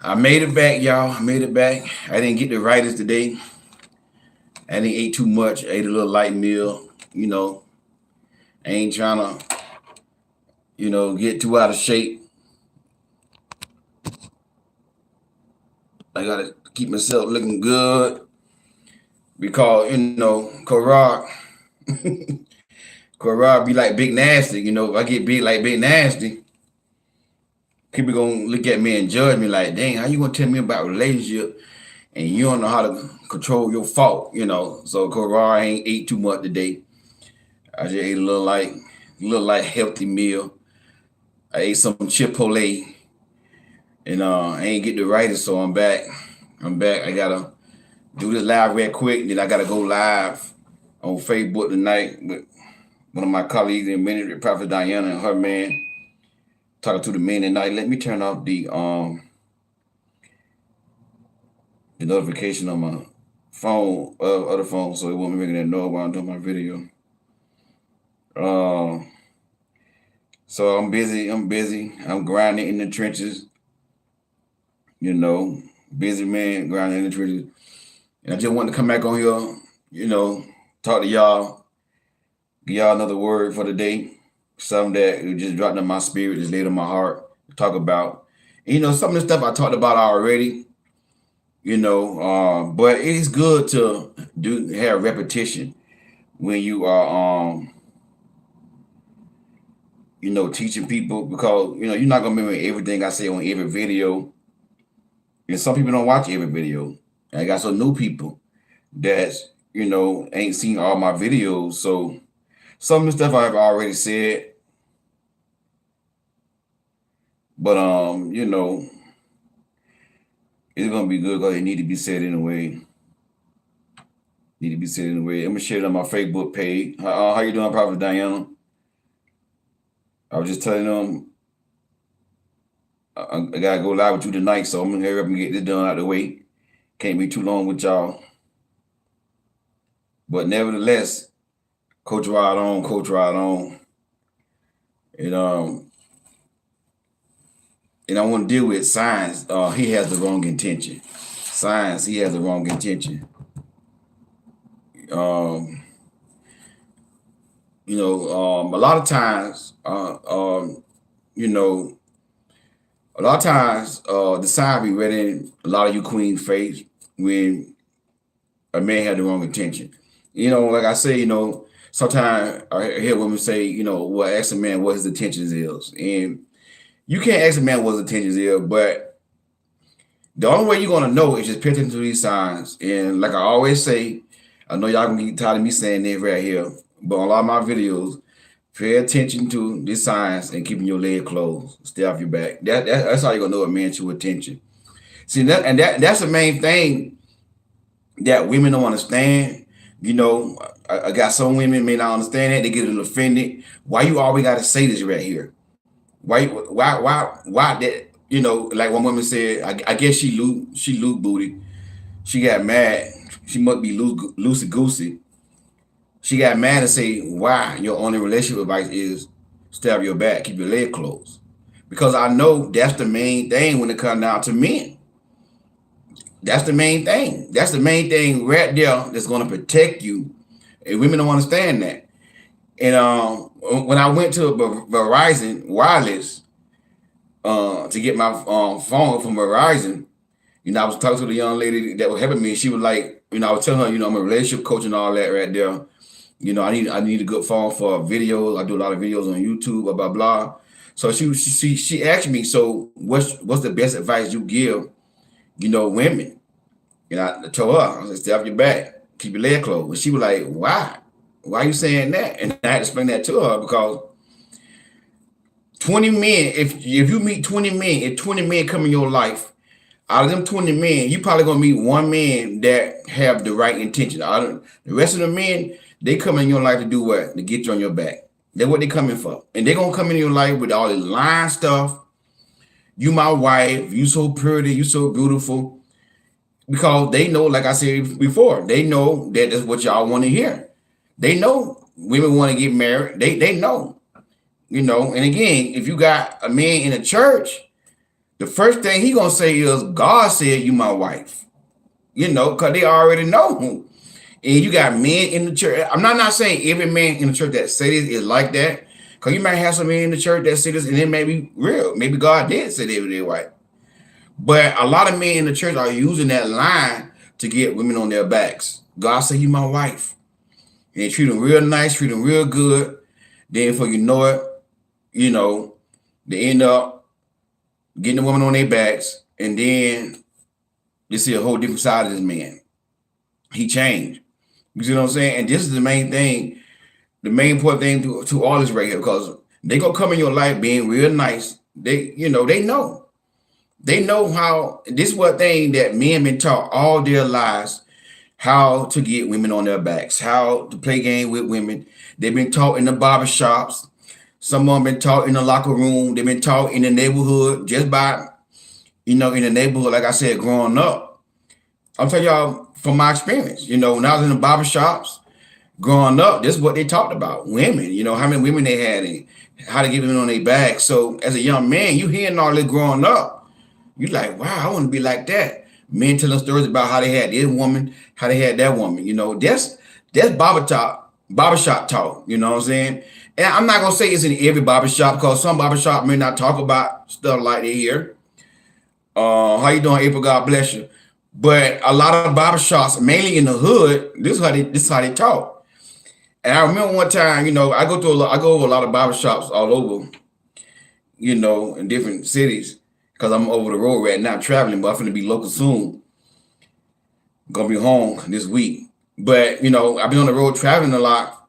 I made it back, y'all. I made it back. I didn't get the writers today. I didn't eat too much. I ate a little light meal. I ain't trying to, get too out of shape. I gotta keep myself looking good because Corrad, Corrad be like Big Nasty. If I get big like Big Nasty, people gonna look at me and judge me like, dang, how you gonna tell me about relationship and you don't know how to control your fault? So Corrad ain't ate too much today. I just ate a little healthy meal. I ate some Chipotle, and I ain't get the writer, so I'm back. I gotta do this live real quick. Then I gotta go live on Facebook tonight with one of my colleagues in ministry, Prophet Diana and her man, talking to the men tonight. Let me turn off the notification on my phone, other phone, so it won't be making that noise while I'm doing my video. So I'm busy. I'm grinding in the trenches. Busy man grinding in the trenches. And I just wanted to come back on here, talk to y'all, give y'all another word for the day. Something that just dropped in my spirit, just laid on my heart to talk about. And, some of the stuff I talked about already, but it is good to have repetition when you are teaching people, because you're not gonna remember everything I say on every video, and some people don't watch every video. I got some new people that ain't seen all my videos, so some of the stuff I've already said, but it's gonna be good because it need to be said anyway. I'm gonna share it on my Facebook page. How you doing, Prophet Diana? I was just telling them I gotta go live with you tonight, so I'm gonna hurry up and get this done out of the way. Can't be too long with y'all. But nevertheless, Coach Ride on. And I want to deal with Signs. He has the wrong intention. Signs, he has the wrong intention. A lot of times, the sign be read in a lot of you queen face when a man had the wrong intention. Like I say, sometimes I hear women say, well, ask a man what his intentions is. And you can't ask a man what his intentions is, but the only way you're going to know is just pay attention to these signs. And like I always say, I know y'all gonna get tired of me saying this right here, but on a lot of my videos, pay attention to these signs and keeping your leg closed. Stay off your back. That's how you're going to know a man's true attention. See, that's the main thing that women don't understand. I got some women may not understand that. They get offended. Why you always got to say this right here? Why that? Like one woman said, I guess she loose booty. She got mad. She must be loosey goosey. She got mad and say, why your only relationship advice is stay off your back, keep your leg closed. Because I know that's the main thing when it comes down to men. That's the main thing. That's the main thing right there that's going to protect you. And women don't understand that. And when I went to Verizon Wireless to get my phone from Verizon, I was talking to the young lady that was helping me. And she was like, I was telling her, I'm a relationship coach and all that right there. I need a good phone for videos. I do a lot of videos on YouTube, blah, blah, blah. So she asked me, so what's the best advice you give, women? And I told her, I said, stay off your back, keep your leg closed. And she was like, why? Why are you saying that? And I had to explain that to her because 20 men, if you meet 20 men, if 20 men come in your life, out of them 20 men, you probably gonna meet one man that have the right intention. The rest of the men, they come in your life to do what? To get you on your back. That's what they coming for. And they're gonna come in your life with all this lying stuff. You my wife, you so pretty, you so beautiful. Because they know, like I said before, they know that that's what y'all want to hear. They know women want to get married. They know. And again, if you got a man in a church the first thing he gonna say is, God said you my wife. Because they already know. And you got men in the church. I'm not saying every man in the church that say this is like that. Because you might have some men in the church that say this and it may be real. Maybe God did say they were their wife. But a lot of men in the church are using that line to get women on their backs. God said you my wife. And they treat them real nice, treat them real good. Then before you know it, they end up getting the woman on their backs. And then you see a whole different side of this man. He changed. You see what I'm saying? And this is the main thing, the main important thing to all this right here, because they gonna come in your life being real nice. They know. They know how, this is what thing that men been taught all their lives, how to get women on their backs, how to play game with women. They've been taught in the barber shops. Some of them been taught in the locker room. They've been taught in the neighborhood just by, in the neighborhood, like I said, growing up. I'm telling y'all from my experience, when I was in the barber shops growing up, this is what they talked about. Women, how many women they had and how to get women on their back. So as a young man, you hearing all this growing up, you like, wow, I want to be like that. Men telling stories about how they had this woman, how they had that woman. That's barbershop talk. You know what I'm saying? And I'm not gonna say it's in every barbershop, because some barbershop may not talk about stuff like that here. How you doing, April? God bless you. But a lot of barbershops, mainly in the hood, this is how they talk. And I remember one time, I go over a lot of barbershops all over, in different cities. Because I'm over the road right now traveling, but I'm going to be local soon. Gonna be home this week. But, I've been on the road traveling a lot.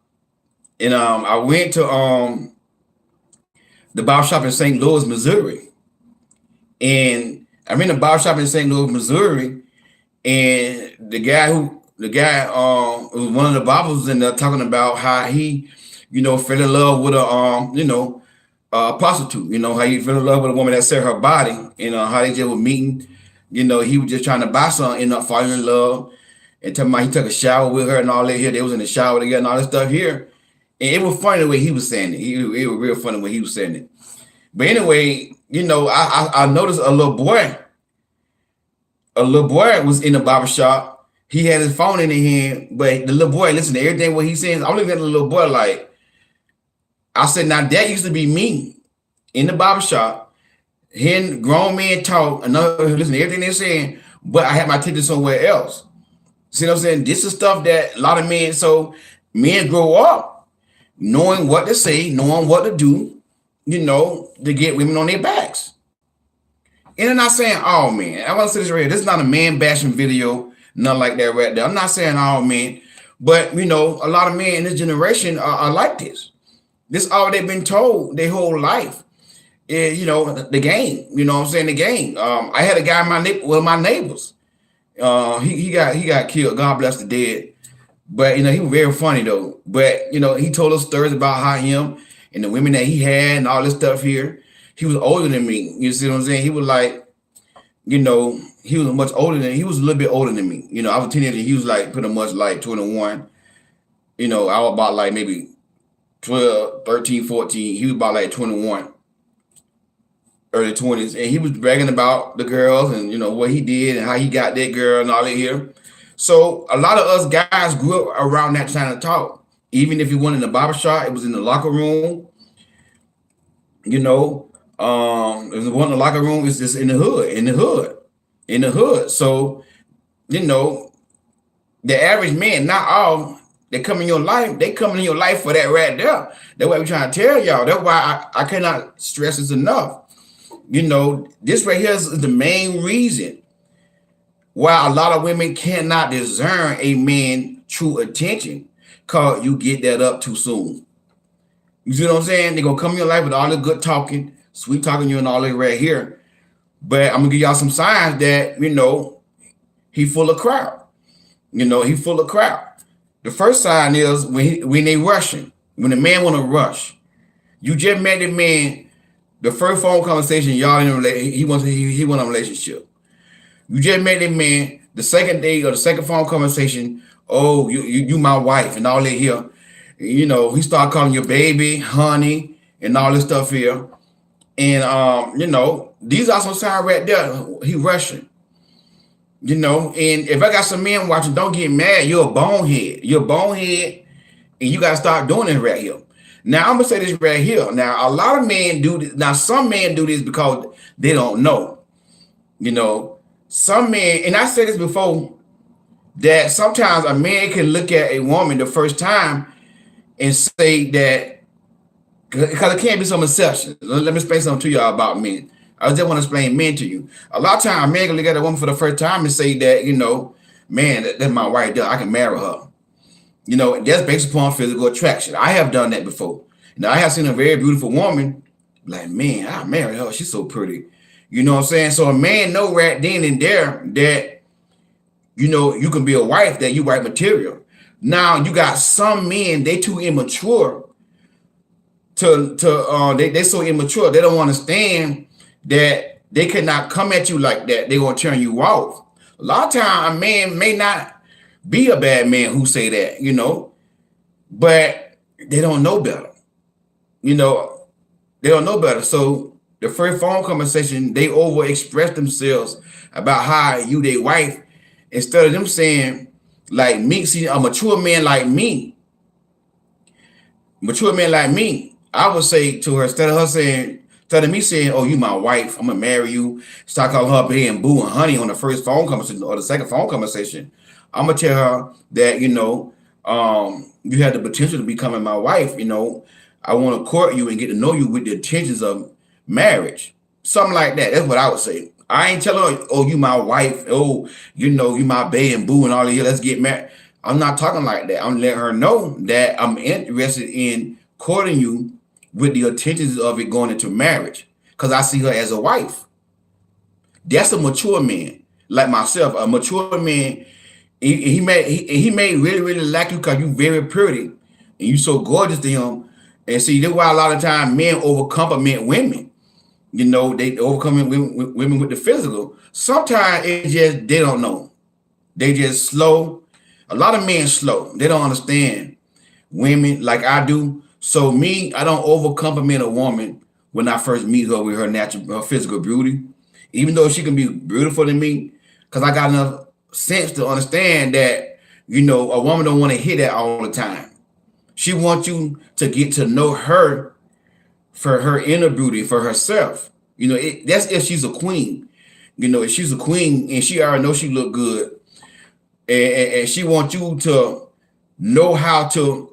And I went to the barbershop in St. Louis, Missouri. And I'm in the barbershop in St. Louis, Missouri. And the guy was one of the barbers in there talking about how he, fell in love with a prostitute, how he fell in love with a woman that said her body, how they just were meeting, he was just trying to buy something, ended up falling in love, and talking about he took a shower with her and all that here. They was in the shower together and all that stuff here. And it was funny the way he was saying it. It was real funny when he was saying it. But anyway, I noticed a little boy was in the barbershop. He had his phone in his hand, but the little boy listened to everything what he's saying. I'm looking at the little boy like, I said, now that used to be me in the barbershop, hearing grown men talk and listen to everything they're saying, but I had my attention somewhere else. See what I'm saying? This is stuff that a lot of men, so men grow up knowing what to say, knowing what to do, to get women on their backs. And I'm not saying all men. I want to say this right here. This is not a man bashing video, nothing like that right there. I'm not saying all men, but a lot of men in this generation are like this. This all they've been told their whole life is, the game. You know what I'm saying? The game. I had a guy in my neighbors. He got killed. God bless the dead. But he was very funny though. But he told us stories about how him and the women that he had and all this stuff here. He was older than me. You see what I'm saying? He was like, he was much older than, he was a little bit older than me. I was a teenager. He was like pretty much like 21. I was about like maybe 12, 13, 14. He was about like 21, early 20s. And he was bragging about the girls and, what he did and how he got that girl and all that here. So a lot of us guys grew up around that kind of talk. Even if you went in the barbershop, it was in the locker room. It was one in the locker room, it's just in the hood. So, the average man, not all, they come in your life, they come in your life for that right there. That's what we're trying to tell y'all. That's why I cannot stress this enough. This right here is the main reason why a lot of women cannot discern a man's true attention, because you get that up too soon. You see what I'm saying? They're going to come in your life with all the good talking, sweet talking you and all that right here. But I'm going to give y'all some signs that, he full of crap. He full of crap. The first sign is when they rushing, when the man want to rush. You just met the man, the first phone conversation, y'all in a relationship, he want a relationship. You just met the man, the second day or the second phone conversation, oh, you my wife and all that here. He start calling you baby, honey, and all this stuff here. And these are some signs right there. He rushing. And if I got some men watching, don't get mad. You're a bonehead. You're a bonehead, and you gotta start doing this right here. Now I'm gonna say this right here. Now a lot of men do this. Now some men do this because they don't know. Some men, and I said this before, that sometimes a man can look at a woman the first time and say that, because it can't be some exception. Let me explain something to y'all about men. I just want to explain men to you. A lot of times, a man can look at a woman for the first time and say that, man, that's my wife. I can marry her. That's based upon physical attraction. I have done that before. Now, I have seen a very beautiful woman, like, man, I marry her. She's so pretty. You know what I'm saying? So a man know right then and there that, you can be a wife, that you wife material. Now, you got some men, they too immature they so immature. They don't understand that they cannot come at you like that. They're going to turn you off. A lot of times, a man may not be a bad man who say that, but they don't know better. They don't know better. So the first phone conversation, they overexpress themselves about how you they wife, instead of them saying, like me, see, a mature man like me, I would say to her, instead of me saying, oh, you my wife, I'm gonna marry you, start calling her baby and boo and honey on the first phone conversation or the second phone conversation, I'm gonna tell her that, you have the potential to becoming my wife. I want to court you and get to know you with the intentions of marriage. Something like that. That's what I would say. I ain't telling her, oh, you my wife, oh, you my bae and boo and all of you, let's get married. I'm not talking like that. I'm letting her know that I'm interested in courting you with the intentions of it going into marriage, because I see her as a wife. That's a mature man, like myself. A mature man, he may really, really like you because you very pretty and you so gorgeous to him. And see, that's why a lot of times men overcompliment women. They overcome women with the physical. Sometimes it's just they don't know. They just slow. A lot of men slow. They don't understand women like I do. So me, I don't overcompliment a woman when I first meet her with her physical beauty, even though she can be beautiful to me, because I got enough sense to understand that, a woman don't want to hear that all the time. She wants you to get to know her for her inner beauty, for herself. That's if she's a queen. If she's a queen and she already knows she look good, and she wants you to know how to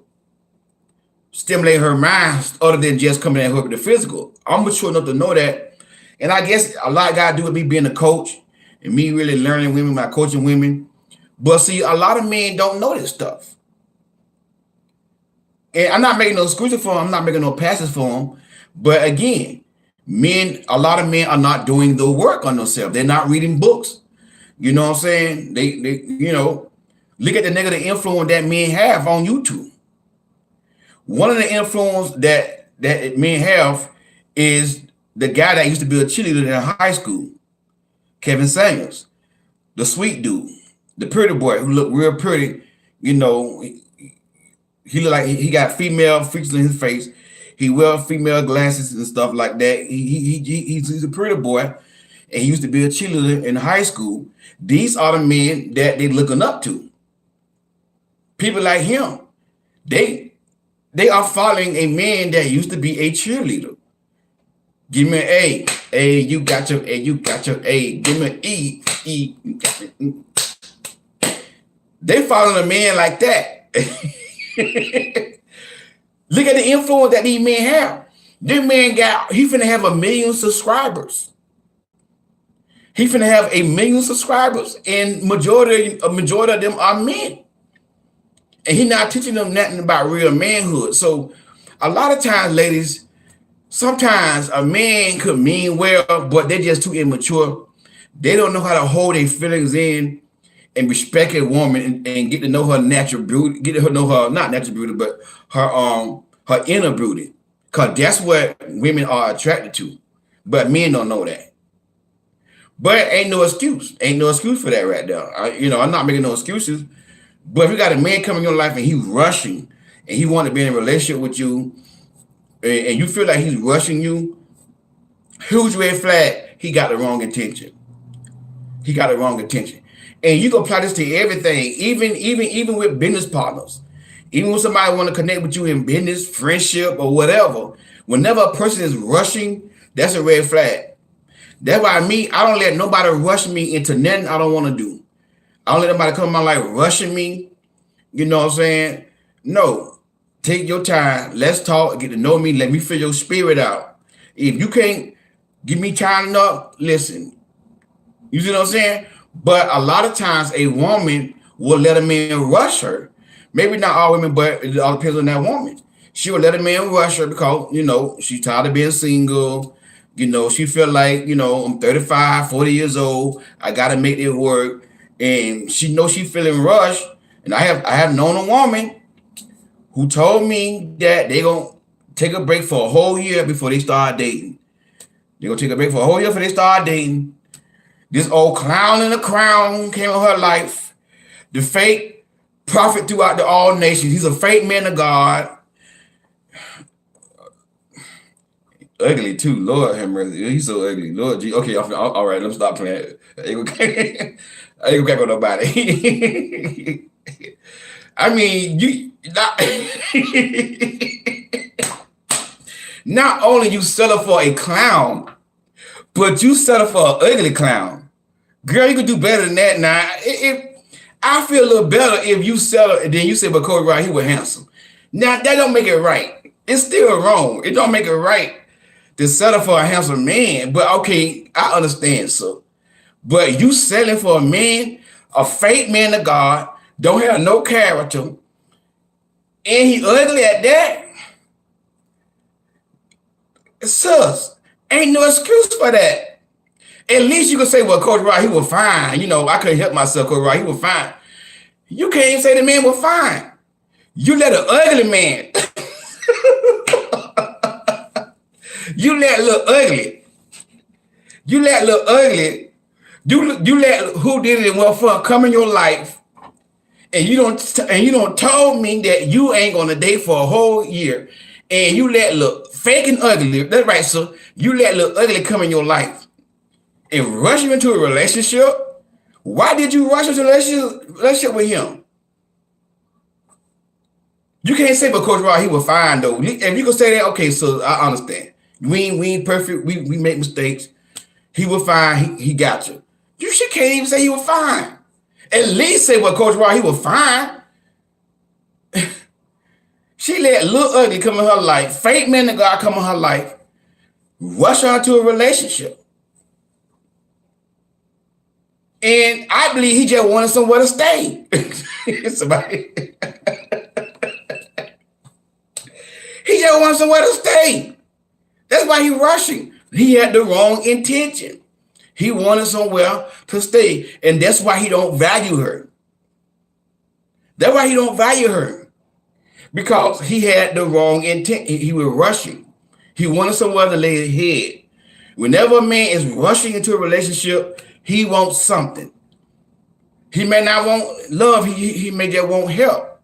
stimulate her mind other than just coming at her with the physical. I'm mature enough to know that. And I guess a lot got to do with me being a coach and me really learning women by coaching women. But see, a lot of men don't know this stuff. And I'm not making no excuses for them. I'm not making no passes for them. But again, a lot of men are not doing the work on themselves. They're not reading books. You know what I'm saying? They look at the negative influence that men have on YouTube. One of the influence that men have is the guy that used to be a cheerleader in high school, Kevin Samuels, the sweet dude, the pretty boy who looked real pretty. He looked like he got female features in his face. He wear female glasses and stuff like that. He's a pretty boy, and he used to be a cheerleader in high school. These are the men that they looking up to. People like him, they are following a man that used to be a cheerleader. Give me an A. A, you got your A, you got your A. Give me an E. E, you got your E. They following a man like that. Look at the influence that these men have. This man he finna have 1 million subscribers. He finna have 1 million subscribers, and majority of them are men. And he's not teaching them nothing about real manhood. So a lot of times, ladies, sometimes a man could mean well, but they're just too immature. They don't know how to hold their feelings in and respect a woman and get to know her natural beauty, get to know her, not natural beauty, but her inner beauty. Because that's what women are attracted to. But men don't know that. But ain't no excuse. Ain't no excuse for that right there. I'm not making no excuses. But if you got a man coming in your life and he's rushing and he wants to be in a relationship with you, and you feel like he's rushing you, Huge red flag. He got the wrong intention. He got the wrong intention. And you can apply this to everything, even with business partners. Even when somebody want to connect with you in business, friendship, or whatever, whenever a person is rushing, that's a red flag. That's why I don't let nobody rush me into nothing I don't want to do. I don't let nobody come in my life rushing me. You know what I'm saying? No. Take your time. Let's talk. Get to know me. Let me feel your spirit out. If you can't give me time enough, listen. You see what I'm saying? But a lot of times a woman will let a man rush her. Maybe not all women, but it all depends on that woman. She will let a man rush her because, she's tired of being single. She feel like, I'm 35, 40 years old. I got to make it work. And she knows she's feeling rushed. And I have known a woman who told me that they going to take a break for a whole year before they start dating. They're going to take a break for a whole year before they start dating. This old clown in the crown came in her life. The fake prophet throughout all nations. He's a fake man of God. Ugly too. Lord have mercy. He's so ugly. Lord G. Okay, all right, let's stop playing. I ain't gonna crack on nobody. I mean, not only you settle for a clown, but you settle for an ugly clown. Girl, you could do better than that. Now, I feel a little better if you settle and then you say, but Cody Rod, he was handsome. Now, that don't make it right. It's still wrong. It don't make it right to settle for a handsome man. But okay, I understand, so. But you settling for a man, a fake man of God, don't have no character, and he ugly at that. Sus, ain't no excuse for that. At least you can say, well, Coach Rod, he was fine. I couldn't help myself, Coach Rod, he was fine. You can't even say the man was fine. You let an ugly man. You let little ugly. You let little ugly. You let who did it and what fun come in your life, and you don't told me that you ain't gonna date for a whole year, and you let little fake and ugly. That's right, so you let little ugly come in your life and rush you into a relationship. Why did you rush into a relationship with him? You can't say, but Coach Rod, he was fine though. If you can say that, okay, so I understand. We ain't perfect. We make mistakes. He was fine. He got you. You can't even say he was fine. At least say, well, Coach Rod, he was fine. She let little ugly come in her life, fake man of God come in her life, rush her into a relationship. And I believe he just wanted somewhere to stay. Somebody. He just wanted somewhere to stay. That's why he's rushing. He had the wrong intention. He wanted somewhere to stay. And that's why he don't value her. That's why he don't value her. Because he had the wrong intent. He was rushing. He wanted somewhere to lay his head. Whenever a man is rushing into a relationship, he wants something. He may not want love. He may just want help.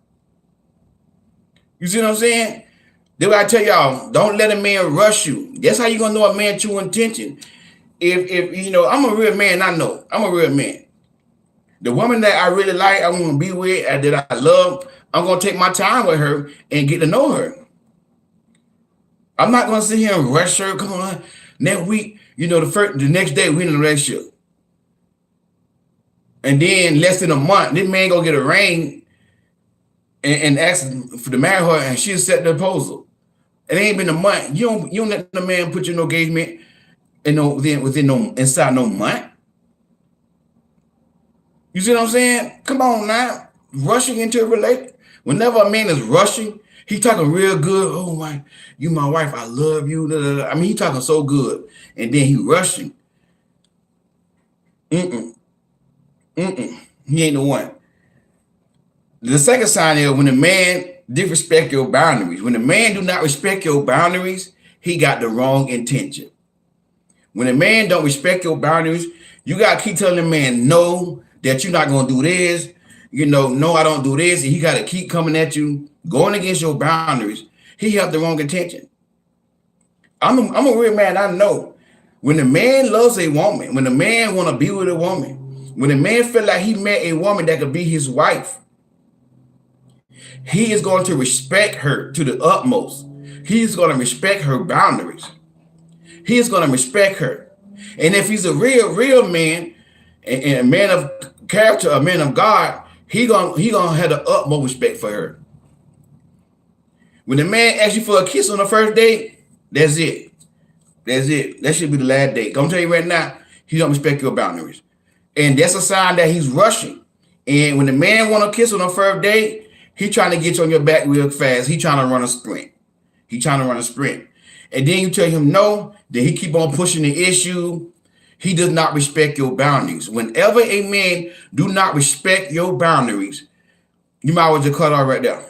You see what I'm saying? That's why I tell y'all, don't let a man rush you. That's how you're going to know a man's true intention. If I'm a real man, I know. I'm a real man. The woman that I really like, I want to be with, and that I love, I'm going to take my time with her and get to know her. I'm not going to sit here and rush her. Come on. Next week, the next day, we in a relationship. And then less than a month, this man go get a ring and ask for to marry her, and she'll set the proposal. It ain't been a month. You don't let the man put your engagement inside no month. You see what I'm saying? Come on now. Rushing into a relationship. Whenever a man is rushing, he talking real good. Oh my, you my wife, I love you. I mean, he talking so good. And then he rushing. He ain't the one. The second sign is when a man disrespect your boundaries. When a man do not respect your boundaries, he got the wrong intention. When a man don't respect your boundaries, you got to keep telling the man no, that you're not going to do this. No, I don't do this. And he got to keep coming at you, going against your boundaries. He have the wrong intention. I'm a real man. I know When a man loves a woman, when a man want to be with a woman, when a man feel like he met a woman that could be his wife, he is going to respect her to the utmost. He is going to respect her boundaries. He is going to respect her. And if he's a real man and a man of character, a man of God, he gonna have the utmost respect for her. When the man asks you for a kiss on the first date, that's it. That's it. That should be the last date. I'm tell you right now, he don't respect your boundaries. And that's a sign that he's rushing. And when the man want to kiss on the first date, he trying to get you on your back real fast. He trying to run a sprint. He trying to run a sprint. And then you tell him no, then he keep on pushing the issue. He does not respect your boundaries. Whenever a man do not respect your boundaries, you might as well just cut off right there.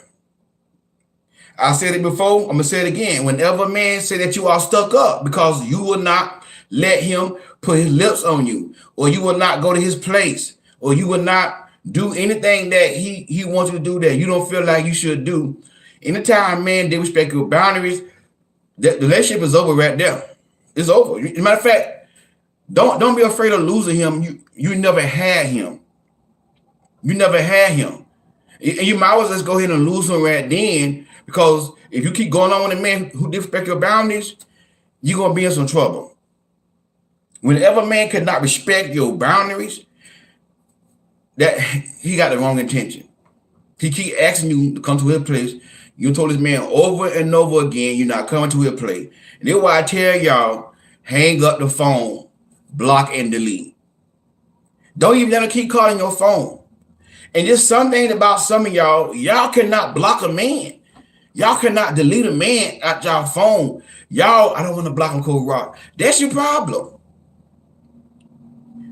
I said it before, I'm going to say it again. Whenever a man say that you are stuck up because you will not let him put his lips on you, or you will not go to his place, or you will not do anything that he wants you to do that you don't feel like you should do. Anytime, man, they respect your boundaries, the relationship is over right there. It's over. As a matter of fact, don't be afraid of losing him. You never had him. You never had him. And you might as well just go ahead and lose him right then, because if you keep going on with a man who disrespect your boundaries, you're going to be in some trouble. Whenever a man cannot respect your boundaries, that he got the wrong intention. He keep asking you to come to his place. You told this man over and over again, you're not coming to his place. And that's why I tell y'all, hang up the phone, block and delete. Don't even let him keep calling your phone. And just something about some of y'all cannot block a man. Y'all cannot delete a man out y'all phone. Y'all, I don't want to block him, Cold Rock. That's your problem.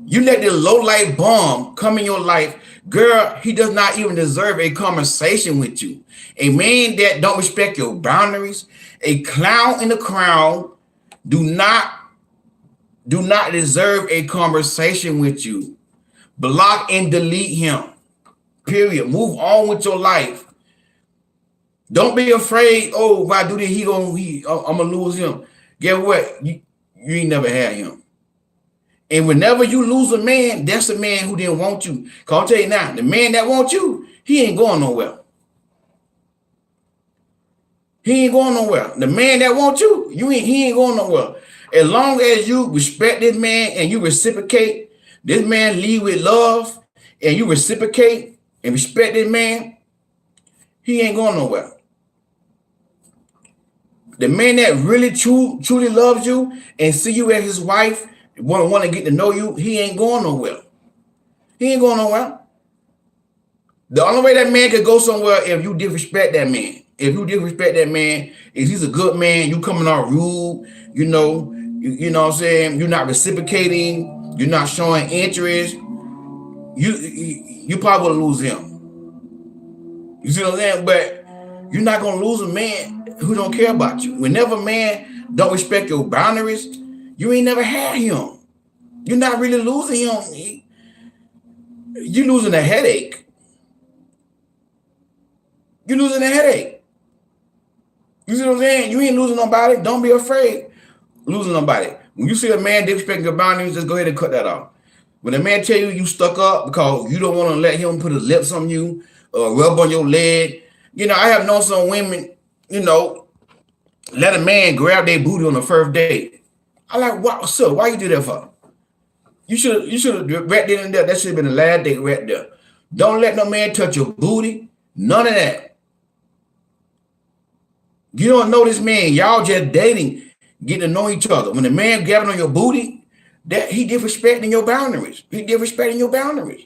You let the low-life bum come in your life. Girl, he does not even deserve a conversation with you. A man that don't respect your boundaries, a clown in the crown, do not deserve a conversation with you. Block and delete him. Period. Move on with your life. Don't be afraid. Oh, if I do this, I'm gonna lose him. Guess what? You ain't never had him. And whenever you lose a man, that's a man who didn't want you. Cause I'll tell you now, the man that wants you, he ain't going nowhere. He ain't going nowhere. The man that wants you, he ain't going nowhere. As long as you respect this man and you reciprocate, this man lead with love, and you reciprocate and respect this man, he ain't going nowhere. The man that really truly loves you and see you as his wife, want to get to know you, he ain't going nowhere. He ain't going nowhere. The only way that man could go somewhere if you disrespect that man. If you disrespect that man, if he's a good man, you coming out rude, you know what I'm saying? You're not reciprocating, you're not showing interest. You probably will lose him. You see what I'm saying? But you're not gonna lose a man who don't care about you. Whenever a man don't respect your boundaries, you ain't never had him. You're not really losing him. You're losing a headache. You're losing a headache. You see what I'm saying? You ain't losing nobody. Don't be afraid losing nobody. When you see a man disrespecting your boundaries, just go ahead and cut that off. When a man tell you stuck up because you don't want to let him put his lips on you or rub on your leg. I have known some women, let a man grab their booty on the first date. I like, wow, sir, why you do that for? You should have right there and there. That should have been the last date right there. Don't let no man touch your booty. None of that. You don't know this man. Y'all just dating, getting to know each other. When the man grabbing on your booty, that he disrespecting your boundaries. He disrespecting your boundaries.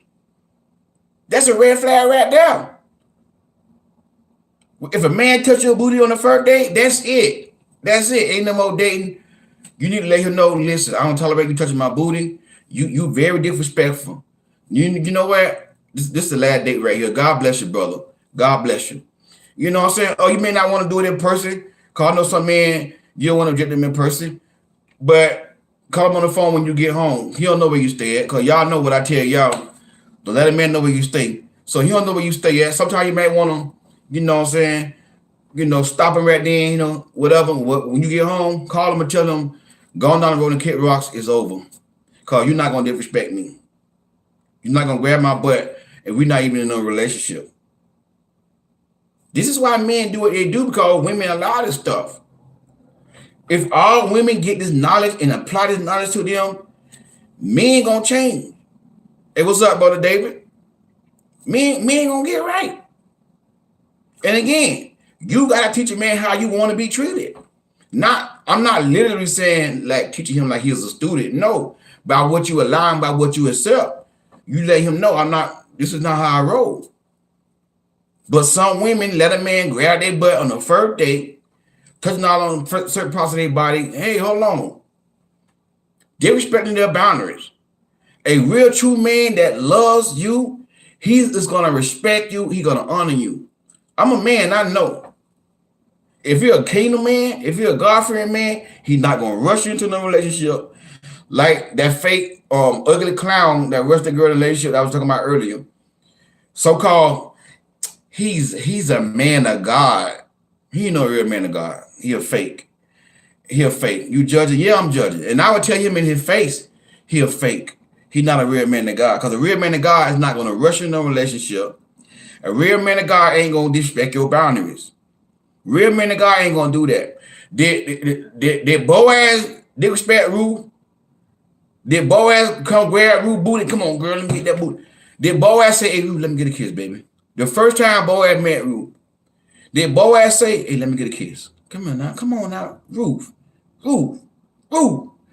That's a red flag right there. If a man touch your booty on the first date, that's it. That's it. Ain't no more dating. You need to let him know, listen, I don't tolerate you touching my booty. You very disrespectful. You know what? This is the last date right here. God bless you, brother. God bless you. You know what I'm saying? Oh, you may not want to do it in person. Call I know some man, you don't want to get them in person. But call him on the phone when you get home. He don't know where you stay at. Because y'all know what I tell y'all. Don't let a man know where you stay. So he don't know where you stay at. Sometimes you might want to, you know what I'm saying, stop him right then, whatever. When you get home, call him and tell him, Going down the road and kick rocks is over. Because you're not going to disrespect me. You're not going to grab my butt, and we're not even in a relationship. This is why men do what they do, because women allow this stuff. If all women get this knowledge and apply this knowledge to them, men gonna change. Hey, what's up, brother David? Men gonna get right. And again, you gotta teach a man how you want to be treated. I'm not literally saying like teaching him like he's a student. No, by what you allow him, by what you accept, you let him know this is not how I roll. But some women let a man grab their butt on the first date, touching all on certain parts of their body. Hey, hold on. They're respecting their boundaries. A real true man that loves you, he is going to respect you. He's going to honor you. I'm a man, I know. If you're a kingdom man, if you're a God-fearing man, he's not going to rush you into no relationship like that fake ugly clown that rushed the girl in the relationship that I was talking about earlier. So-called, he's a man of God. He ain't no real man of God. He a fake. He a fake. You judging? Yeah, I'm judging. And I would tell him in his face, he a fake. He's not a real man of God. Because a real man of God is not going to rush into a relationship. A real man of God ain't going to disrespect your boundaries. Real man of God ain't going to do that. Did Boaz disrespect Ruth? Did Boaz come grab Ruth booty? Come on, girl, let me get that booty. Did Boaz say, hey, Ruth, let me get a kiss, baby? The first time Boaz met Ruth, did Boaz say, hey, let me get a kiss? Come on now, Ruth.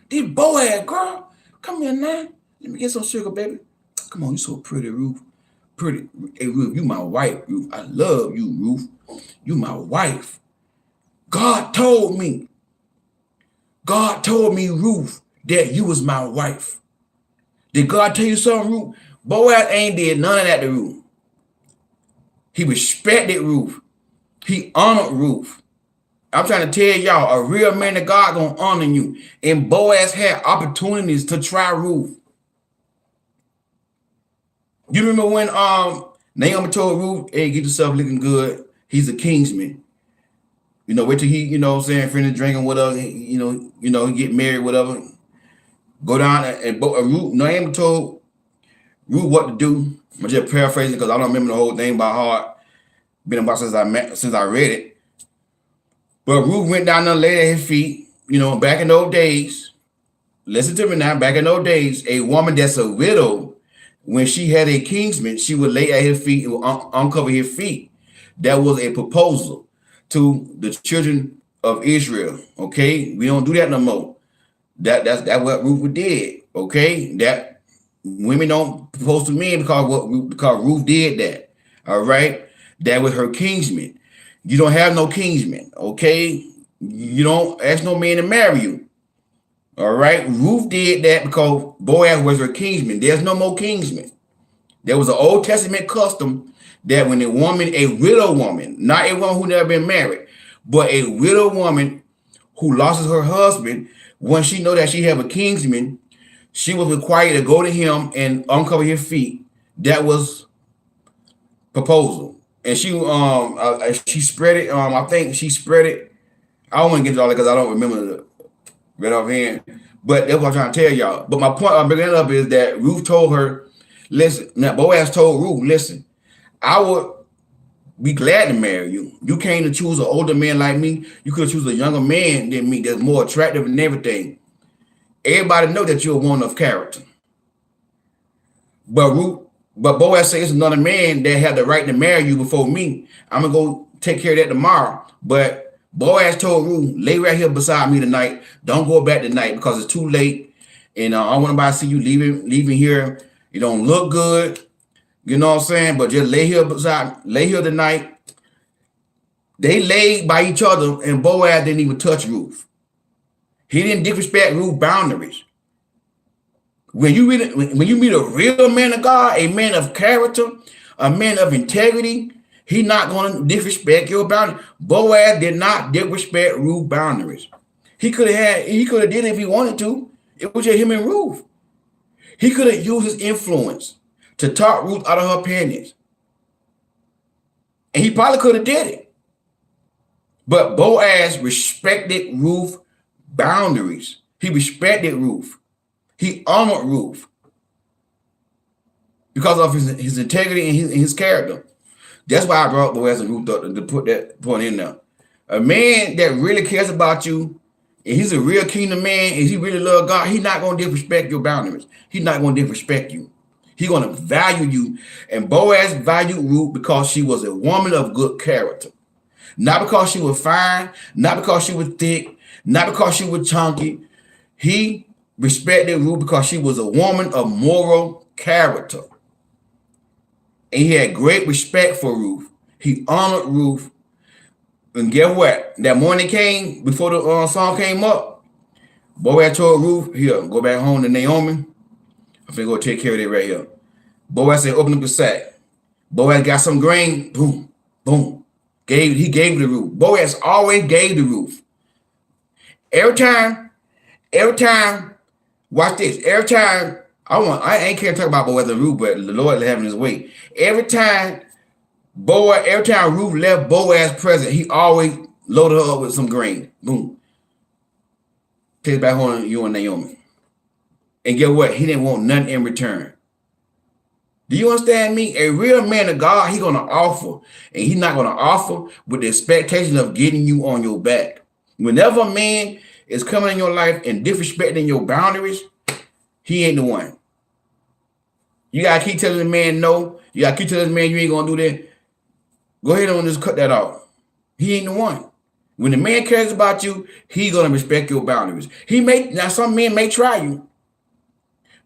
Did Boaz, girl, come here now. Let me get some sugar, baby. Come on, you so pretty, Ruth. Pretty. Hey, Ruth, you my wife, Ruth. I love you, Ruth. You my wife. God told me, Ruth, that you was my wife. Did God tell you something, Ruth? Boaz ain't did none of that to Ruth. He respected Ruth. He honored Ruth. I'm trying to tell y'all, a real man of God gonna honor you. And Boaz had opportunities to try Ruth. You remember when Naomi told Ruth, hey, get yourself looking good. He's a Kingsman. Wait till he, finish drinking, whatever, get married, whatever. Go down and Ruth, Naomi told Ruth what to do. I'm just paraphrasing because I don't remember the whole thing by heart. Been about since I read it. But Ruth went down there and laid at his feet. Back in those days, listen to me now, back in those days, a woman that's a widow, when she had a kinsman, she would lay at his feet and uncover his feet. That was a proposal to the children of Israel. Okay, we don't do that no more. That's what Ruth did. Okay, that women don't propose to men because Ruth did that. All right, that was her kinsman. You don't have no kinsman. Okay, you don't ask no man to marry you. All right, Ruth did that because Boaz was her kinsman. There's no more kinsman. There was an Old Testament custom that when a widow woman, not a woman who never been married, but a widow woman who lost her husband, when she know that she have a kinsman, she was required to go to him and uncover his feet. That was proposal. And she spread it. I think she spread it. I don't want to get to all that because I don't remember the right offhand. But that's what I'm trying to tell y'all. But my point I'm bringing it up is that Ruth told her, listen, now Boaz told Ruth, listen, I would be glad to marry you. You came to choose an older man like me. You could choose a younger man than me that's more attractive and everything. Everybody know that you're a woman of character. But Boaz says it's another man that had the right to marry you before me. I'm gonna go take care of that tomorrow. But Boaz told Ruth, lay right here beside me tonight. Don't go back tonight because it's too late. And I want to see you leaving here. You don't look good. You know what I'm saying? But just lay here tonight. They laid by each other, and Boaz didn't even touch Ruth. He didn't disrespect Ruth's boundaries. When you meet a real man of God, a man of character, a man of integrity, he's not going to disrespect your boundaries. Boaz did not disrespect Ruth's boundaries. He could have did it if he wanted to. It was just him and Ruth. He could have used his influence to talk Ruth out of her opinions. And he probably could have did it. But Boaz respected Ruth's boundaries. He respected Ruth. He honored Ruth because of his integrity and his character. That's why I brought Boaz and Ruth to put that point in there. A man that really cares about you, and he's a real kingdom man, and he really loves God, he's not going to disrespect your boundaries. He's not going to disrespect you. He's going to value you. And Boaz valued Ruth because she was a woman of good character. Not because she was fine, not because she was thick, not because she was chunky. He respected Ruth because she was a woman of moral character. And he had great respect for Ruth. He honored Ruth. And guess what? That morning came, before the song came up, Boaz told Ruth, here, go back home to Naomi. I'm finna go take care of that right here. Boaz said, open up the sack. Boaz got some grain. Boom, boom. He gave to Ruth. Boaz always gave to Ruth. Every time, watch this. Every time, I ain't care to talk about Boaz and Ruth, but the Lord having his way. Every time Ruth left Boaz present, he always loaded her up with some grain. Boom. Take it back home to you and Naomi. And get what? He didn't want nothing in return. Do you understand me? A real man of God, he's going to offer. And he's not going to offer with the expectation of getting you on your back. Whenever a man is coming in your life and disrespecting your boundaries, he ain't the one. You got to keep telling the man no. You got to keep telling the man you ain't going to do that. Go ahead and just cut that off. He ain't the one. When the man cares about you, he's going to respect your boundaries. Now some men may try you.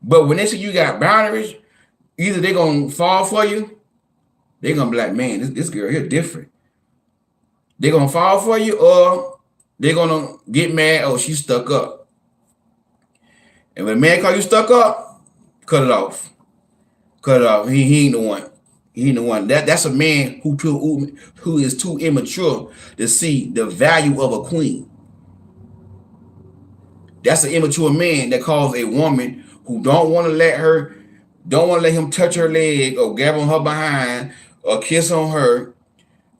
But when they see you got boundaries, either they're going to fall for you, they're going to be like, man, this girl here different. They're going to fall for you, or they're going to get mad, oh, she's stuck up. And when a man call you stuck up, cut it off. Cut it off. He ain't the one. He ain't the one. That's a man who is too immature to see the value of a queen. That's an immature man that calls a woman who don't want to let him touch her leg or grab on her behind or kiss on her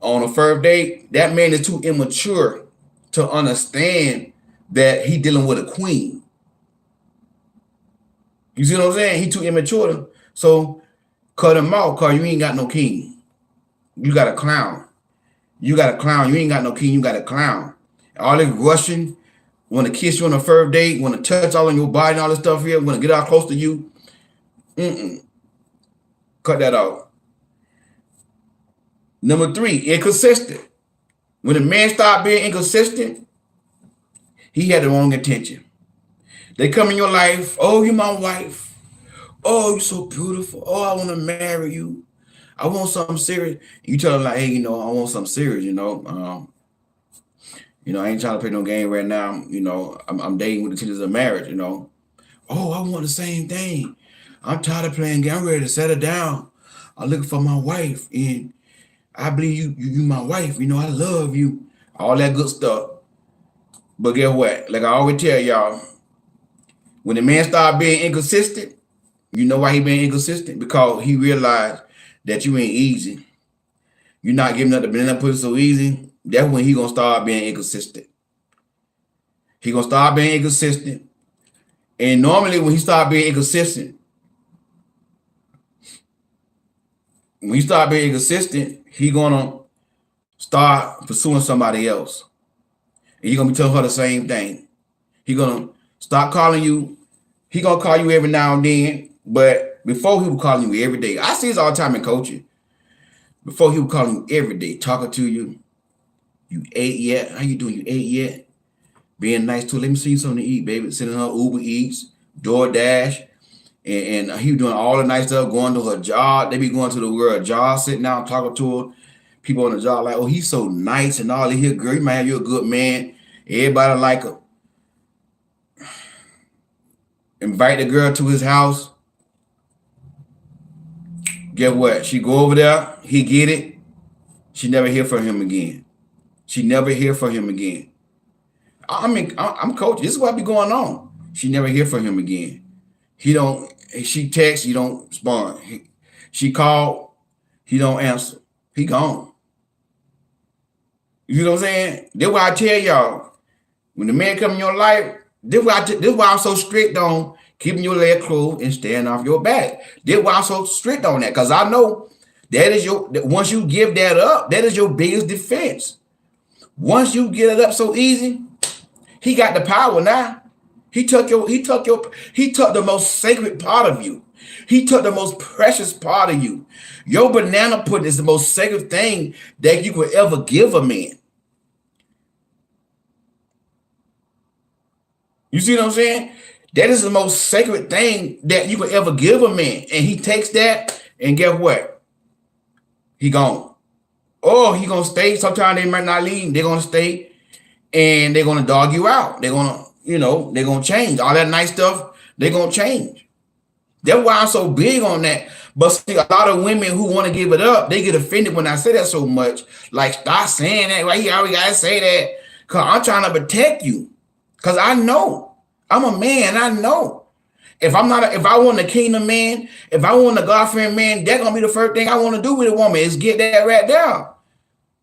on a first date. That man is too immature to understand that he dealing with a queen. You see what I'm saying? He too immature. So cut him off, cause you ain't got no king. You got a clown. You got a clown. You ain't got no king. You got a clown. All this rushing, want to kiss you on the first date, want to touch all on your body and all this stuff here, want to get out close to you. Cut that out. Number 3, inconsistent. When a man start being inconsistent, he had the wrong intention. They come in your life, oh, you're my wife. Oh, you're so beautiful. Oh, I want to marry you. I want something serious. You tell them like, hey, I want something serious, I ain't trying to play no game right now. I'm dating with the intentions of marriage, Oh, I want the same thing. I'm tired of playing game. I'm ready to settle down. I'm looking for my wife, and I believe you my wife. I love you. All that good stuff. But guess what? Like I always tell y'all, when the man start being inconsistent, you know why he being inconsistent? Because he realized that you ain't easy. You're not giving up the banana pudding so easy. That's when he gonna start being inconsistent. He gonna start being inconsistent. And normally when he start being inconsistent, he gonna start pursuing somebody else. And you're gonna be telling her the same thing. He gonna stop calling you. He gonna call you every now and then, but before he was calling you every day. I see this all the time in coaching. Before he was calling you every day, talking to you. You ate yet? How you doing? You ate yet? Being nice to her. Let me see you something to eat, baby. Sending her Uber Eats, DoorDash, and he was doing all the nice stuff, going to her job. They be going to the world job, sitting down, talking to her. People on the job like, oh, he's so nice and all. Here, girl, you might have you a good man. Everybody like her. Invite the girl to his house. Guess what? She go over there. He get it. She never hear from him again. I'm coaching. This is what be going on. She never hear from him again. She texts, he don't respond. She called, he don't answer. He gone. You know what I'm saying? That's why I tell y'all, when the man come in your life, This why I'm so strict on keeping your leg closed and staying off your back. This why I'm so strict on that, because I know that is once you give that up, that is your biggest defense. Once you get it up so easy, he got the power now. He took the most sacred part of you. He took the most precious part of you. Your banana pudding is the most sacred thing that you could ever give a man. You see what I'm saying? That is the most sacred thing that you could ever give a man. And he takes that, and guess what? He gone. Oh, he gonna stay. Sometimes they might not leave. They're gonna stay, and they're gonna dog you out. They're gonna, they're gonna change. All that nice stuff, they're gonna change. That's why I'm so big on that. But see, a lot of women who want to give it up, they get offended when I say that so much. Like, stop saying that. Why you always gotta say that? Cause I'm trying to protect you. Cause I know. I'm a man. I know. If I want a kingdom man, if I want a God-fearing man, that's gonna be the first thing I want to do with a woman is get that right down.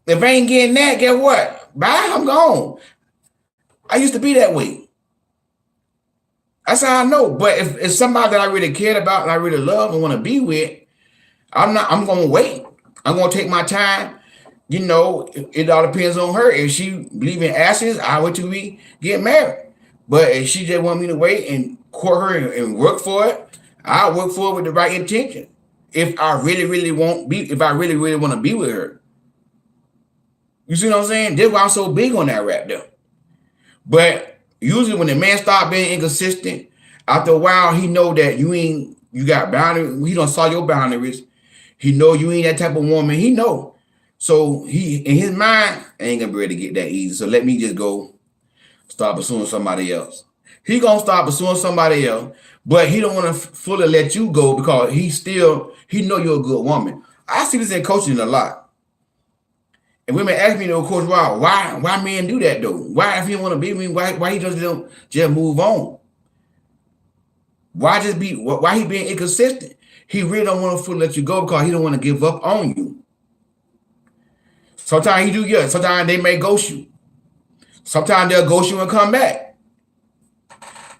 If I ain't getting that, guess what? Bye, I'm gone. I used to be that way. That's how I know. But if somebody that I really cared about and I really love and want to be with, I'm gonna wait. I'm gonna take my time. It all depends on her. If she believe in ashes, I wait till we get married. But if she just want me to wait and court her and work for it, I'll work for it with the right intention. If I really, really want to be with her. You see what I'm saying? That's why I'm so big on that rap there. But usually when the man start being inconsistent, after a while he know that you got boundaries. He don't saw your boundaries. He know you ain't that type of woman. He know. So he in his mind ain't gonna be able to get that easy. So let me just go start pursuing somebody else. He gonna start pursuing somebody else, but he don't want to fully let you go because he know you're a good woman. I see this in coaching a lot. And women ask me, Coach Rob, why men do that though? Why if he want to be with me, why he don't just move on? Why he being inconsistent? He really don't want to fully let you go because he don't want to give up on you. Sometimes he do, yeah. Sometimes they may ghost you. Sometimes they'll ghost you and come back.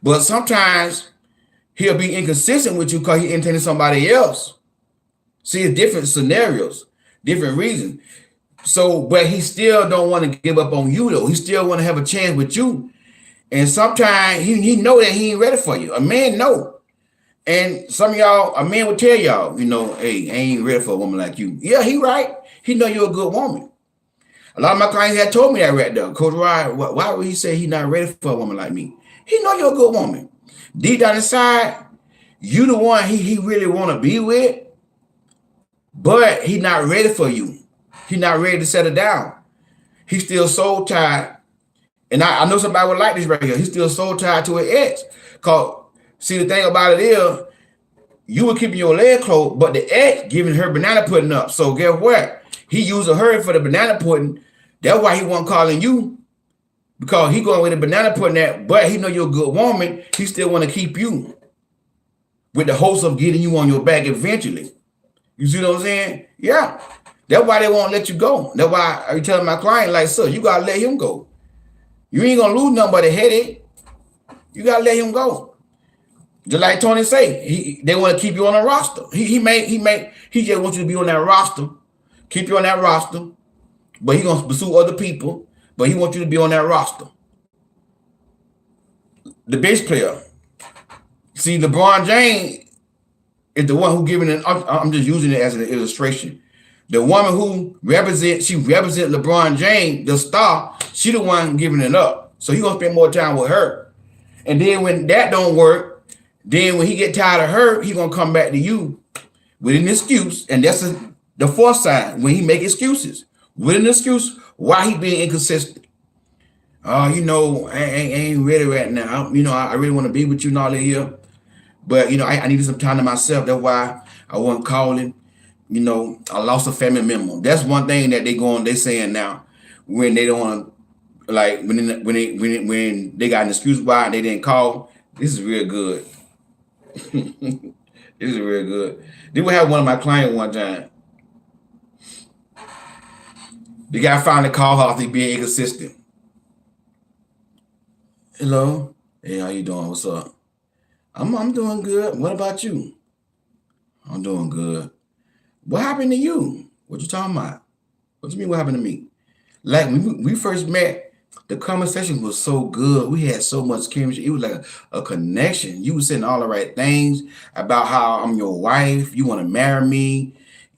But sometimes he'll be inconsistent with you because he intended somebody else. See, it's different scenarios, different reasons. So, but he still don't want to give up on you though. He still want to have a chance with you. And sometimes he know that he ain't ready for you. A man know. And some of y'all, a man will tell y'all, hey, I ain't ready for a woman like you. Yeah, he right. He know you're a good woman. A lot of my clients had told me that right there. Coach Ryan, why would he say he's not ready for a woman like me? He know you're a good woman. Deep down inside, you the one he really want to be with, but he not ready for you. He not ready to settle down. He's still soul tied. And I know somebody would like this right here. He's still soul tied to an ex. Because, see, the thing about it is, you were keeping your leg closed, but the ex giving her banana pudding up. So guess what? He using her for the banana pudding. That's why he wasn't calling you. Because he going with the banana pudding that, but he know you're a good woman. He still want to keep you with the hopes of getting you on your back eventually. You see what I'm saying? Yeah. That's why they won't let you go. That's why I be telling my client, like, sir, you gotta let him go. You ain't gonna lose nothing but a headache. You gotta let him go. Just like Tony say, they want to keep you on a roster. He just wants you to be on that roster, keep you on that roster, but he gonna pursue other people, but he wants you to be on that roster. The bass player. See, LeBron James is the one who giving it. I'm just using it as an illustration. The woman who represents LeBron James, the star, she the one giving it up. So he gonna spend more time with her. And then when that don't work, then when he get tired of her, he gonna come back to you with an excuse. And that's the fourth sign, when he make excuses. With an excuse, why he being inconsistent. I ain't ready right now. I really want to be with you and all that here. But, I needed some time to myself. That's why I wasn't calling. I lost a family member. That's one thing that they saying now when they don't want to, like, when they got an excuse why they didn't call. This is real good. This is real good. Then we have one of my clients one time. The guy finally called her after being inconsistent. Hello? Hey, how you doing? What's up? I'm doing good. What about you? I'm doing good. What happened to you? What you talking about? What you mean what happened to me? Like when we first met, the conversation was so good. We had so much chemistry. It was like a connection. You were saying all the right things about how I'm your wife. You want to marry me.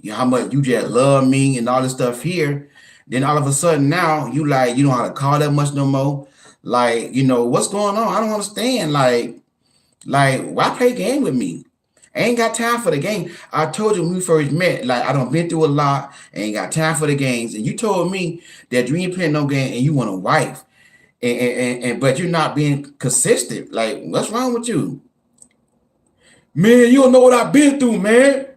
How much you just love me and all this stuff here. Then all of a sudden now you don't know how to call that much no more. Like, what's going on? I don't understand. Like, why play game with me? I ain't got time for the game. I told you when we first met, like I done been through a lot, I ain't got time for the games. And you told me that you ain't playing no game and you want a wife. And but you're not being consistent. Like, what's wrong with you? Man, you don't know what I've been through, man.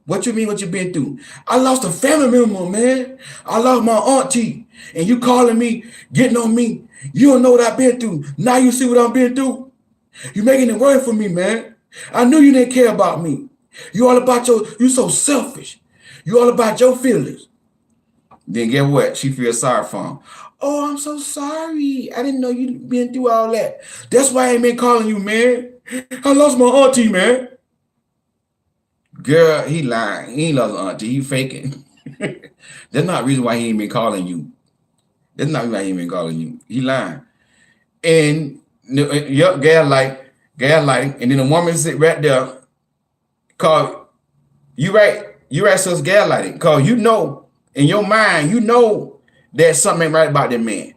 What you mean what you been through? I lost a family member, man. I lost my auntie. And you calling me, getting on me. You don't know what I've been through. Now you see what I've been through. You making it worse for me, man. I knew you didn't care about me. You so selfish. You all about your feelings. Then get what? She feels sorry for him. Oh, I'm so sorry. I didn't know you been through all that. That's why I ain't been calling you, man. I lost my auntie, man. Girl, he lying. He ain't lost an auntie. He faking. That's not the reason why he ain't been calling you. That's not the reason why he ain't been calling you. He lying. And yup, gaslighting. And then the woman sit right there, called you right, so it's gaslighting. Cause in your mind, that something ain't right about that man.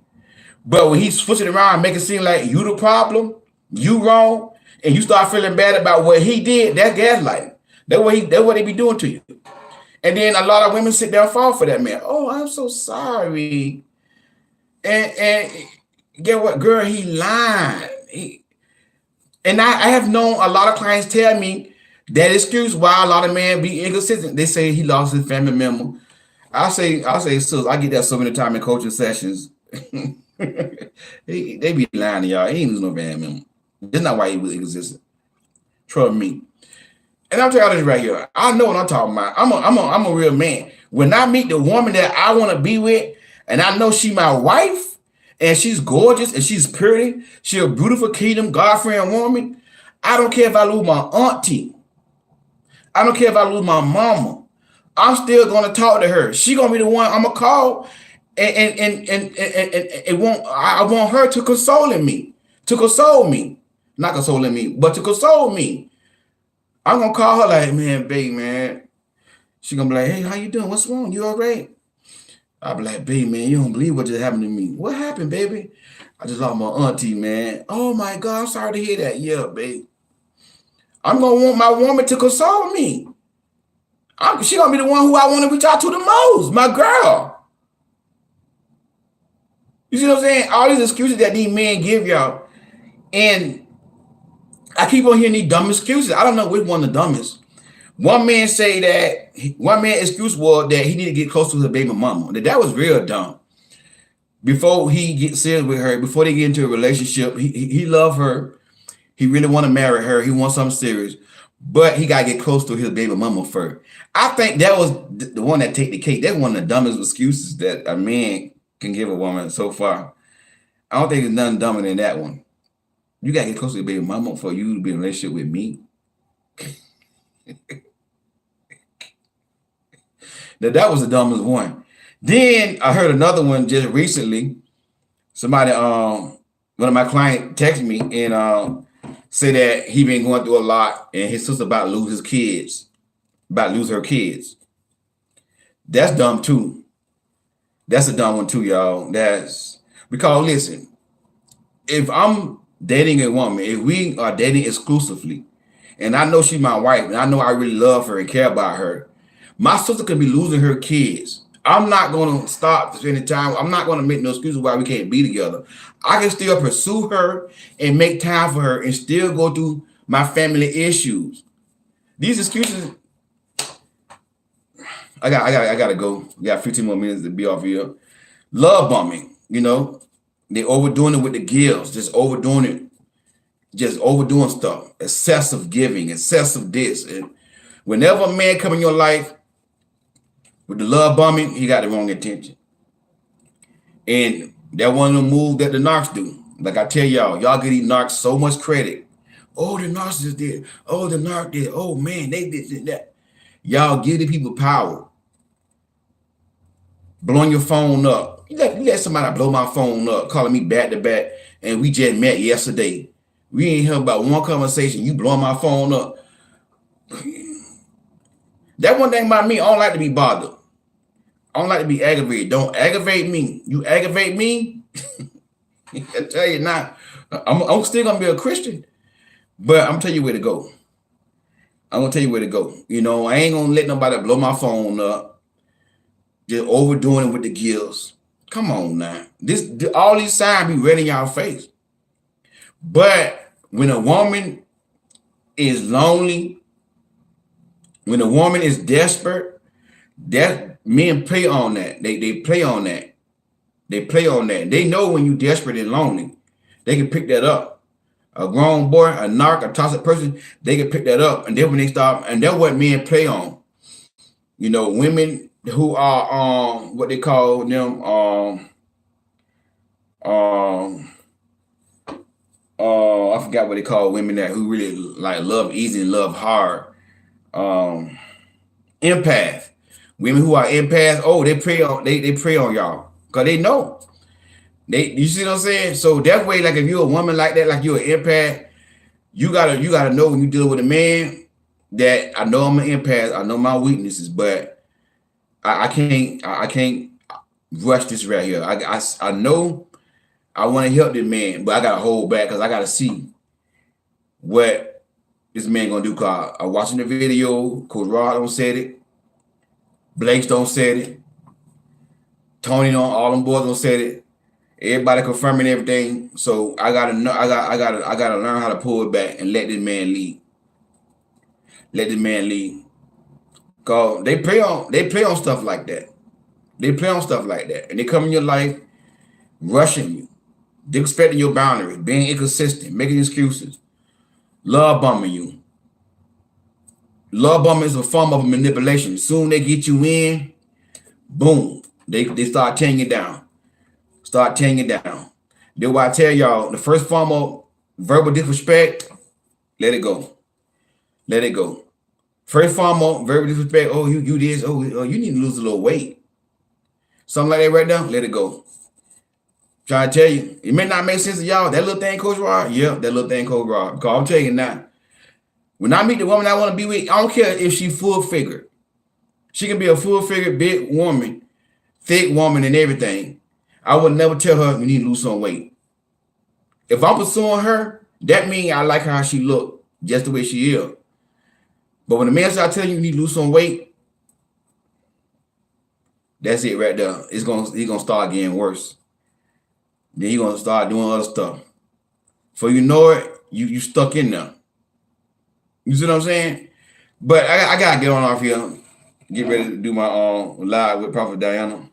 But when he switch it around, make it seem like you the problem, you wrong, and you start feeling bad about what he did, that's gaslighting. That's what they be doing to you. And then a lot of women sit there and fall for that man. Oh, I'm so sorry. And get what, girl, he lied. And I have known a lot of clients tell me that excuse why a lot of men be inconsistent. They say he lost his family member. I'll say, sis, I get that so many times in coaching sessions. they be lying to y'all. He ain't lose no family member. That's not why he was inconsistent. Trust me. And I'm telling you this right here. I know what I'm talking about. I'm a real man. When I meet the woman that I want to be with, and I know she my wife, and she's gorgeous and she's pretty, she a beautiful kingdom, God-fearing woman. I don't care if I lose my auntie. I don't care if I lose my mama. I'm still gonna talk to her. She gonna be the one I'm gonna call, and I want her to console me, not consoling me, but to console me. I'm gonna call her like, man, babe, man. She gonna be like, hey, how you doing? What's wrong? You all right? I'll be like, babe, man, you don't believe what just happened to me. What happened, baby? I just lost my auntie, man. Oh my God, I'm sorry to hear that. Yeah, babe. I'm gonna want my woman to console me. She gonna be the one who I want to reach out to the most, my girl. You see what I'm saying? All these excuses that these men give y'all, and I keep on hearing these dumb excuses. I don't know which one the dumbest. One man excuse was that he need to get close to his baby mama. That was real dumb. Before he gets serious with her, before they get into a relationship, he love her. He really want to marry her. He wants something serious, but he gotta get close to his baby mama first. I think that was the one that take the cake. That's one of the dumbest excuses that a man can give a woman so far. I don't think there's nothing dumber than that one. You gotta get close to your baby mama for you to be in a relationship with me. That was the dumbest one. Then I heard another one just recently. Somebody, one of my clients texted me and said that he been going through a lot and his sister about to lose her kids. That's dumb too. That's a dumb one too, y'all. That's because listen, if I'm dating a woman, if we are dating exclusively, and I know she's my wife, and I know I really love her and care about her, my sister could be losing her kids. I'm not going to stop spending time. I'm not going to make no excuses why we can't be together. I can still pursue her and make time for her and still go through my family issues. These excuses, I gotta go. We got 15 more minutes to be off here. Love bombing, they overdoing it with the gifts, just overdoing stuff, excessive giving, excessive this. And whenever a man come in your life with the love bombing, he got the wrong intention. And that one of the moves that the narcs do. Like I tell y'all get these narcs so much credit. Oh, the narcissist did. Oh, the narc did. Oh man, they did that. Y'all give the people power. Blowing your phone up. You let somebody blow my phone up, calling me back to back, and we just met yesterday. We ain't heard about one conversation. You blowing my phone up. That one thing about me, I don't like to be bothered. I don't like to be aggravated. Don't aggravate me. You aggravate me, I tell you now, I'm still gonna be a Christian, but I'm gonna tell you where to go. I'm gonna tell you where to go. You know, I ain't gonna let nobody blow my phone up, just overdoing it with the gills. Come on now. All these signs be red in y'all face. But when a woman is lonely, when a woman is desperate, that men play on that. They play on that. They play on that. They know when you're desperate and lonely. They can pick that up. A grown boy, a narc, a toxic person, they can pick that up. And then when they stop, and that's what men play on. You know, women who are what they call them I forgot what they call women that who really like love easy and love hard. Empath. Women who are empaths, oh, they prey on y'all. Cause they know. You see what I'm saying? So that way, like if you're a woman like that, like you're an empath, you gotta know when you deal with a man that I know I'm an empath, I know my weaknesses, but I can't rush this right here. I know I want to help this man, but I gotta hold back because I gotta see what this man gonna do. Cause I'm watching the video, Coach Rod don't said it, Blake's don't said it, Tony don't, all them boys don't said it. Everybody confirming everything. So I gotta know, I gotta learn how to pull it back and let this man lead. Let this man lead. Cause they play on stuff like that. They play on stuff like that. And they come in your life rushing you, disrespecting your boundaries, being inconsistent, making excuses, love bombing you. Love bombing is a form of manipulation. Soon they get you in, boom, they start tearing you down. Start tearing it down. Then why I tell y'all, the first form of verbal disrespect, let it go. Let it go. First form of verbal disrespect, oh, you this, oh, you need to lose a little weight. Something like that right now, let it go. Trying to tell you, it may not make sense to y'all. That little thing, Coach Rod, yeah, that little thing, Coach Rod. Because I'm telling you now, when I meet the woman I want to be with, I don't care if she full figured. She can be a full figured, big woman, thick woman and everything. I would never tell her you need to lose some weight. If I'm pursuing her, that means I like how she look, just the way she is. But when the man starts telling you need to lose some weight, that's it right there. He's gonna start getting worse. Then he's gonna start doing other stuff. So you know it, you stuck in there. You see what I'm saying? But I gotta get on off here, get ready to do my live with Prophet Diana.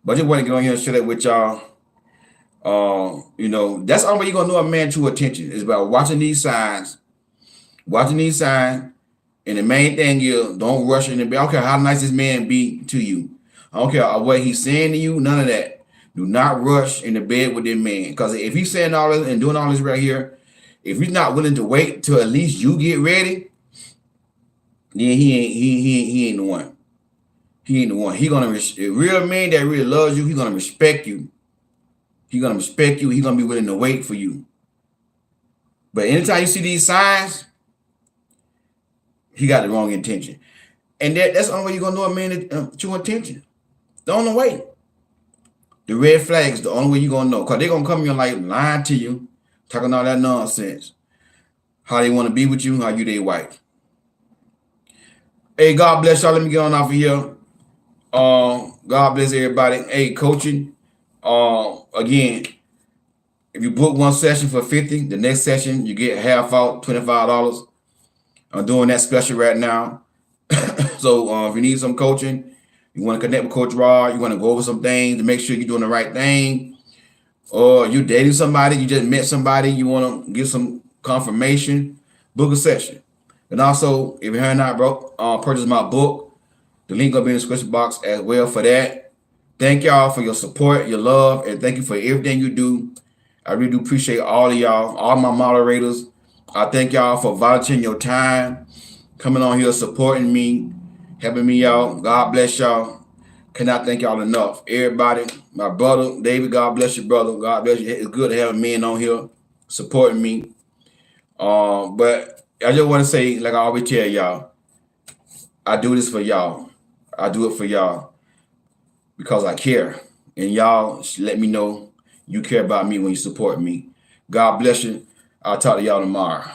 But I just want to get on here and share that with y'all. You know, that's the only way you're gonna know a man true attention is by watching these signs. Watching these signs. And the main thing is don't rush in the bed. I don't care how nice this man be to you. I don't care what he's saying to you, none of that. Do not rush in the bed with this man. Because if he's saying all this and doing all this right here, if he's not willing to wait till at least you get ready, then he ain't the one. He ain't the one. He gonna a real man that really loves you. He gonna respect you. He gonna respect you. He gonna be willing to wait for you. But anytime you see these signs, he got the wrong intention, and that's the only way you're gonna know a man true intention. The only way. The red flags, the only way you're gonna know, cause they're gonna come in your life lying to you, talking all that nonsense. How they want to be with you, how you their wife. Hey, God bless y'all. Let me get on off of here. God bless everybody. Hey, coaching. Again, if you book one session for $50, the next session you get half out, $25. I'm doing that special right now. So if you need some coaching, you want to connect with Coach Rod, you want to go over some things to make sure you're doing the right thing, or you're dating somebody, you just met somebody, you want to get some confirmation, book a session. And also, if you have not purchased my book, the link will be in the description box as well for that. Thank y'all for your support, your love, and thank you for everything you do. I really do appreciate all of y'all, all my moderators. I thank y'all for volunteering your time, coming on here, supporting me, helping me out. God bless y'all. Cannot thank y'all enough. Everybody, my brother, David, God bless you, brother. God bless you. It's good to have men on here supporting me. But I just want to say, like I always tell y'all, I do this for y'all. I do it for y'all because I care. And y'all let me know you care about me when you support me. God bless you. I'll talk to y'all tomorrow.